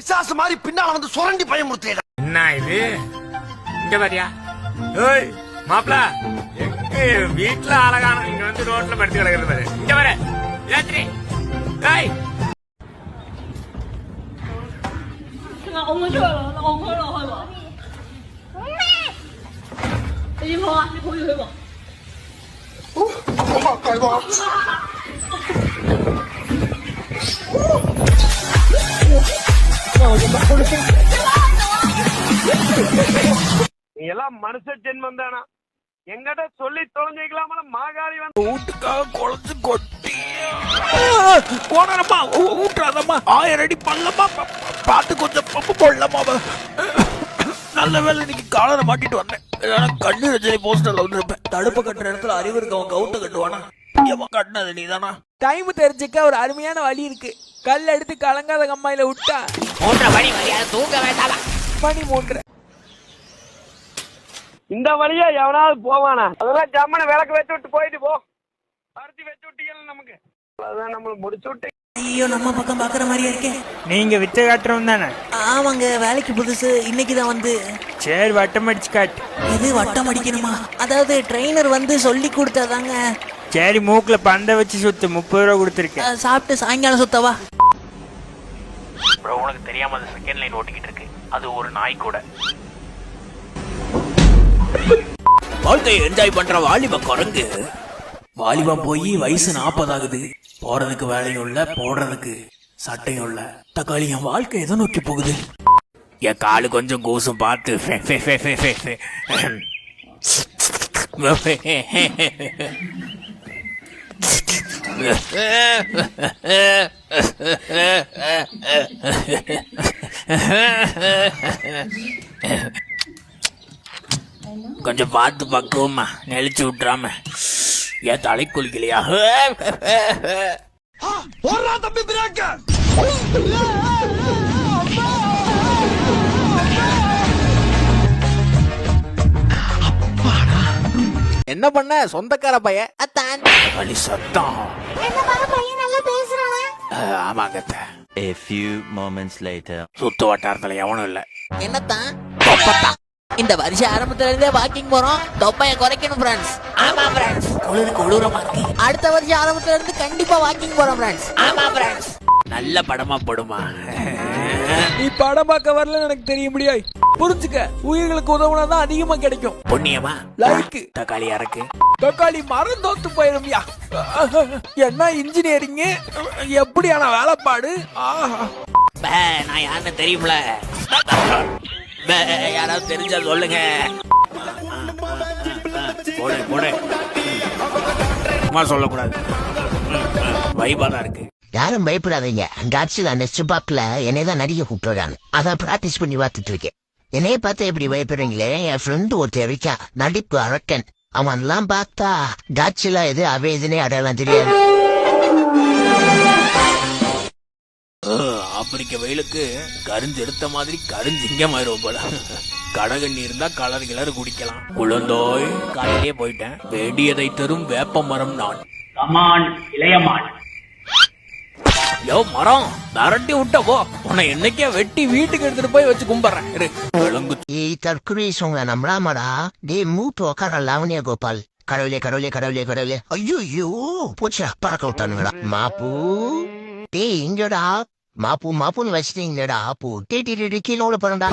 பிசாசு மாதிரி பின்னால வந்து சுரண்டி பயமுறுத்தேடா. என்ன இது? இங்க பாரியா? ஏய் மாப்ள, எங்க வீட்டுல அழகான இங்க வந்து ரோட்ல படுத்து கிடக்குறது பாரு. இங்க வர ராத்திரி. ஏய் 我们去了，我们了，快吧。你跑啊，你跑一回吧。哇，大哥！நீ எல்லாம் மனுஷ ஜென்மம் தானா? எங்கிட்ட சொல்லி தொலைஞ்சிக்கலாமல மாகாளி வந்து வீட்டுக்காக குழந்தை கொட்டி ஓனரம்மா ஊட்டாதம்மா 1000 அடி பள்ளமா பார்த்து கொஞ்சம் கொள்ளமா. நல்ல வேலை இன்னைக்கு காலரை மாட்டிட்டு வந்தேன். கண்ணு ரஜினி போஸ்டர்ல வந்துருப்பேன். தடுப்பு கட்டுற இடத்துல அறிவு இருக்கவன் கவுத்த கட்டுவானா? கட்டினது நீதானா? டைம் தெரிஞ்சுக்க ஒரு அருமையான வழி இருக்கு. கல் எடுத்து கலங்காத கம்மாயில விட்டா 3 மணி வரையா தூங்க வேண்டாமா? மணி 3. இந்த வழியா எவனாவது போவானா? அதெல்லாம் ஜம்மனை விளக்கு வச்சு விட்டு போயிட்டு போ. பருத்தி வச்சு விட்டீங்க நமக்கு. அதான் நம்மள முடிச்சு விட்டு. ஐயோ நம்ம பக்கம் பாக்குற மாதிரியா இருக்கே. நீங்க வித்த காட்டுறோம் தானே? ஆமாங்க, வேலைக்கு புதுசு, இன்னைக்குதான் வந்து. சரி வட்டம் அடிச்சு காட்டு. இது வட்டம் அடிக்கணுமா? அதாவது ட்ரெயினர் வந்து சொல்லி கொடுத்தாதாங்க. சரி மூக்குல பந்த வச்சு சுத்து. 30 ரூபா கொடுத்துருக்கேன். சாப்பிட்டு சாயங்காலம் சுத்தவா? உனக்கு தெரியாம அது செகண்ட் லைன் ஓட்டிக்கிட்டு இருக்கு. அது ஒரு நாய் கூட. வாழ்க்கையை என்ஜாய் பண்ற வாலிப குரங்கு. வாலிபம் போய் வயசு 40 ஆகுது. போறதுக்கு வேலையும் இல்ல, போடுறதுக்கு சட்டையும் இல்ல. தக்காளி, என் வாழ்க்கை எதை நோக்கி போகுது? என் காலு கொஞ்சம் கூசும் பார்த்து கொஞ்சம் பார்த்து பக்குவமா நெளிச்சு விட்டுறாம. ஏன் தலை குளிக்கலையா? போடுறா தம்பி பிரேக்க. என்ன பண்ண சொந்தக்கார பையன் அத்தான் வலி சத்தம். பையன் நல்லா பேசுறானே. ஆமாங்க. A few moments later. சுத்து வட்டாரத்துல எவனும் இல்ல. என்னத்தான் இந்த வருஷம் ஆரம்பத்துல இருந்தே வாக்கிங் போறோம். தொப்பைய குறைக்கணும் ஃப்ரெண்ட்ஸ். ஆமா ஃப்ரெண்ட்ஸ். குளிரமா இருக்கு. அடுத்த வருஷம் ஆரம்பத்துல இருந்து கண்டிப்பா வாக்கிங் போறோம் ஃப்ரெண்ட்ஸ். ஆமா ஃப்ரெண்ட்ஸ். நல்ல படமா போடுமா? நீ படம் பார்க்க வரலன்னு எனக்கு தெரிய முடியாது. புரிஞ்சுக்க, உயிர்களுக்கு உதவுனாதான் அதிகமா கிடைக்கும். புண்ணியமா லைக் தக்காளி அறக்கு. தக்காளி மரம் தோத்து போயிருமியா. என்ன இன்ஜினியரிங், எப்படியான வேலைப்பாடு. நான் யாருன்னு தெரியும்ல. யாராவது தெரிஞ்சா சொல்லுங்க. போட சொல்லக்கூடாது. வைபாதான் இருக்கு. யாரும் பயப்படாதீங்க. அந்த ஆட்சியில் நெக்ஸ்ட் பாப்ல என்னைதான் நடிகை கூப்பிட்டுறாங்க. அதான் பிராக்டிஸ் பண்ணி பார்த்துட்டு இருக்கேன். என்னைய பார்த்தா எப்படி பயப்படுறீங்களே? என் ஃப்ரெண்டு ஒருத்தர் இருக்கான், நடிப்பு அரக்கன். அவன் எல்லாம் பார்த்தா டாட்சில எது அவ எதுனே அடையாளம் தெரியாது. ஆப்பிரிக்க வெயிலுக்கு கரிஞ்சு எடுத்த மாதிரி கரிஞ்சிங்கமாயிரும் போல. கடகண்ணி இருந்தா கலர் கிளறு குடிக்கலாம். குழந்தோய் காலையிலே போயிட்டேன். வேண்டியதை தரும் வேப்ப மரம் நான். கமான் இளையமான். யோ மரம் மிரட்டி விட்ட போ. உன்னை என்னைக்கே வெட்டி வீட்டுக்கு எடுத்துட்டு போய் வச்சு கும்பிடுறேன். தற்கொலை சொங்க நம்மளாமடா. டே மூட்டு உக்கார லாவணியா கோபால். கடவுளே கடவுளே கடவுளே கடவுளே. ஐயோ போச்சா, பறக்க விட்டானுங்கடா. மாப்பு டே இங்கடா. மாப்புன்னு வச்சிட்டீங்களா? பூ டே கீழோட போறா.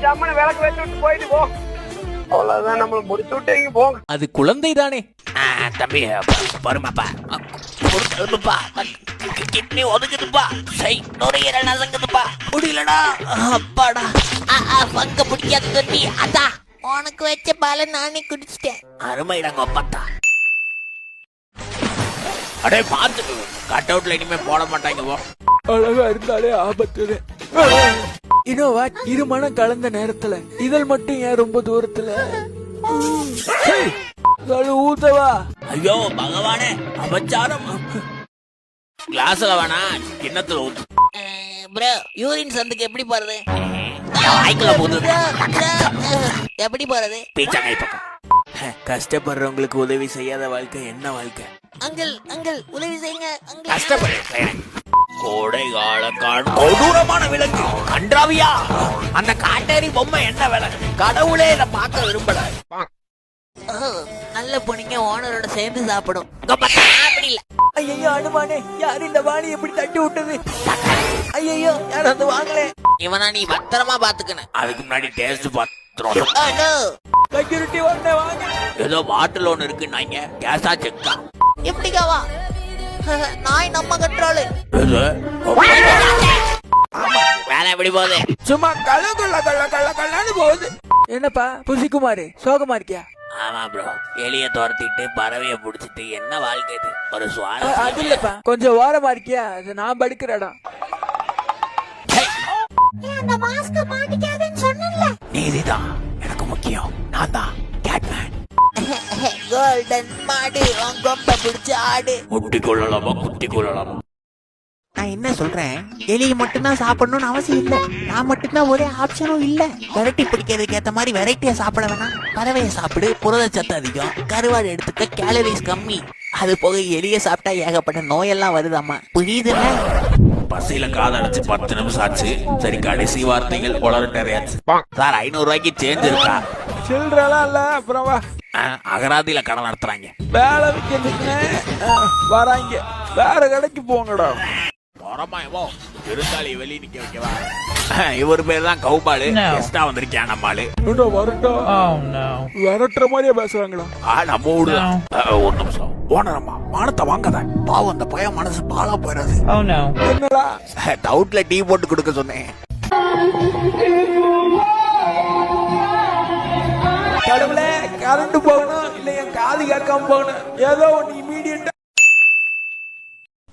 ஜம்மனை விளக்கு வச்சு விட்டு போயிட்டு போ. அவ்வளவுதான் நம்மள முடிச்சு விட்டு போங்க. அது குழந்தை தானே. தம்பி பருமாப்பா கிட்னி ஒதுக்குதுப்பா. நுரையீரல் நசங்குதுப்பா. முடியலடா. அப்பாடா. பங்க பிடிக்காது தம்பி. அதான் உனக்கு வச்ச பால நானே குடிச்சிட்டேன். அருமையிடங்க பத்தா. அடே பாத்து கட் அவுட்ல இனிமே போட மாட்டாங்க. போ. அழகா இருந்தாலே ஆபத்து. இருமணம் கலந்த நேரத்துல இதழ் மட்டும் ஏன் ரொம்ப தூரத்துல ஊத்தவா? ஐயோ பகவானே, அபச்சாரம். கிளாஸ்ல வேணா கிண்ணத்துல ஊத்து. ப்ரோ, யூரின் சந்துக்கு எப்படி போறது? வாய்க்குள்ள போகுது. எப்படி போறது? பீச்சாங்கை பக்கம். கஷ்டப்படுறவங்களுக்கு உதவி செய்யாத வாழ்க்கை என்ன வாழ்க்கை? அங்கிள் உதவி செய்யுங்க. கஷ்டப்படுறேன். கோடை கால கொடூரமான விலங்கு கன்றாவியா. அந்த காட்டேரி பொம்மை என்ன விலை? கடவுளே இதை பார்க்க விரும்பல. நல்ல பொண்ணுங்க ஓனரோட சேர்ந்து சாப்பிடும். அப்படி இல்ல. ஐயோ அனுமானே, யார் இந்த வாணி எப்படி தட்டி விட்டது? ஐயோ யார் வந்து வாங்கலே. இவனா நீ பத்திரமா பாத்துக்கணும். அதுக்கு முன்னாடி டேஸ்ட் பார்த்துறோம். செக்யூரிட்டி உடனே வாங்க. ஏதோ பாட்டில் ஒன்று இருக்குன்னாங்க. கேஸா செக்கா? எப்படிக்காவா? நாய் நம்ம கண்ட்ரோலு. வேலை எப்படி போகுது? சும்மா கள்ளன்னு போகுது. என்னப்பா புசிக்குமாரு, சோகமா இருக்கியா? ஆமா ப்ரோ, எலிய துரத்திட்டு பறவைய புடிச்சிட்டு என்ன வாழ்க்கை இது? ஒரு சுவாரஸ்யம். அது இல்லப்பா, கொஞ்சம் ஓரமா இருக்கியா? அது நான் படுக்கிற இடம். நீதிதான் எனக்கு முக்கியம். நான் தான் கேட்மேன். கோல்டன் மாடு உன் கொம்ப பிடிச்ச ஆடு. முட்டி கொள்ளலாமா குத்தி கொள்ளலாமா? நான் என்ன சொல்றேன், எலியை மட்டும்தான் சாப்பிடணும்னு அவசியம் இல்ல. நான் மட்டும்தான் ஒரே ஆப்ஷனும் இல்ல. வெரைட்டி பிடிக்கிறதுக்கு ஏத்த மாதிரி வெரைட்டியா சாப்பிட வேணாம். பறவையை சாப்பிடு, புரதச்சத்து அதிகம். கருவாடு எடுத்துக்க, கேலரிஸ் கம்மி. அது போக எலிய சாப்பிட்டா ஏகப்பட்ட நோயெல்லாம் வருதாமா, புரியுதுல்ல? பசியில காதடைச்சு 10 நிமிஷம் ஆச்சு. சரி, கடைசி வார்த்தைகள் உளறட்டறையாச்சு. சார் 500 ரூபாய்க்கு சேஞ்ச் இருக்கா? சில்லறலாம் இல்ல, அப்புறம் வா. அகராதியில கடை நடத்துறாங்க. வேலை வைக்கிறதுக்குன்னு வராங்க. வேற கடைக்கு போங்கடா. விருந்தாளி வெளியே நிக்க வைக்கவா? இவர் பேர் தான் கௌபாலு. கெஸ்டா வந்திருக்கேன் நம்மாளு. விரட்டுற மாதிரியே பேசுறாங்களா? நம்ம ஊடுதான். ஒரு நிமிஷம். ஓனரம்மா மானத்தை வாங்கத. பாவம், அந்த பையன் மனசு பாலா போயிடாது. என்னடா டவுட்ல டீ போட்டு கொடுக்க சொன்னேன். கடவுளே, கரண்ட் போகணும் இல்ல என் காது கேட்காம போகணும். ஏதோ ஒன்னு இமீடியட்டா.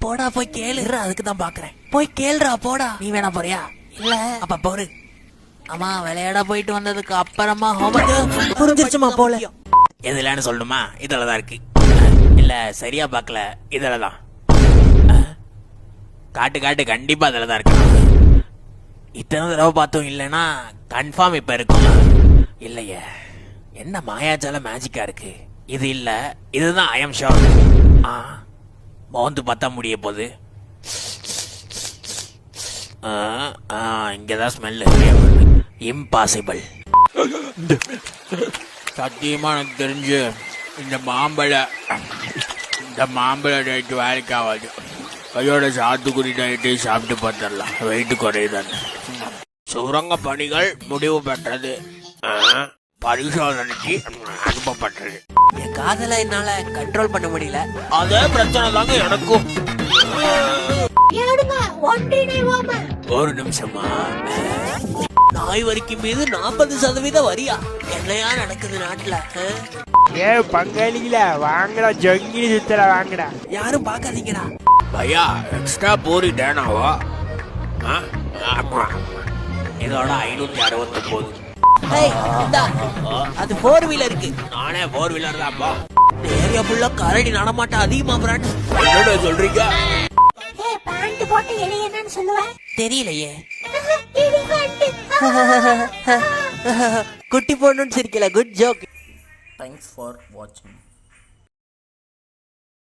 போடா போய் கேளுற, அதுக்கு தான் பாக்குறேன். போய் கேளுறா போடா. நீ வேணா போறியா? இல்ல அப்ப போரு. அம்மா விளையாட போயிட்டு வந்ததுக்கு அப்புறமா ஹோம்வொர்க் புரிஞ்சிருச்சுமா போல. எதுலன்னு சொல்லணுமா? இதுலதான் இருக்கு. இல்ல சரியா பாக்கல. இதுலதான். காட்டு காட்டு, கண்டிப்பா அதுலதான் இருக்கு. இத்தனை தடவை பார்த்தோம். இல்லைன்னா கன்ஃபார்ம் இப்ப இருக்கும். இல்லையே, என்ன மாயாஜால மேஜிக்கா இருக்கு. இது இல்ல, இதுதான். I am sure. மோந்து பார்த்தா முடிய போகுது. இங்கதான் ஸ்மெல் இம்பாசிபிள். சத்தியமா எனக்கு தெரிஞ்சு இந்த மாம்பழ டேட்டு வேலைக்கு ஆகாது. கையோட சாத்துக்குடி டேட்டு சாப்பிட்டு பார்த்துடலாம். வெயிட்டு குறையுதான்னு. சுரங்க பணிகள் முடிவு பெற்றது. பரிசோதனைக்கு அனுப்பப்பட்டது. என் காதல என்னால கண்ட்ரோல் பண்ண முடியல. அதே பிரச்சனை தாங்க எனக்கும். ஒரு நிமிஷமா. நாய் வரிக்கு மீது 40% வரியா? என்னையா நடக்குது நாட்டுல? பங்காளிகள வாங்கடா, ஜங்கிலி சுத்தல வாங்கடா. யாரும் பாக்காதீங்கடா. பையா எக்ஸ்ட்ரா போரி டேனாவா? இதோட 569. அது 4 வீலருக்கு. நானே 4 வீலர் தான்ப்பா. ஏரியா ஃபுல்லா கரடி நடமாட்டம் அதிகமா பிராண்ட். என்னடா சொல்றீங்க? தெரியலையே. குட்டி பொண்ணுன்னு சிரிக்கல. Good joke. Thanks for watching.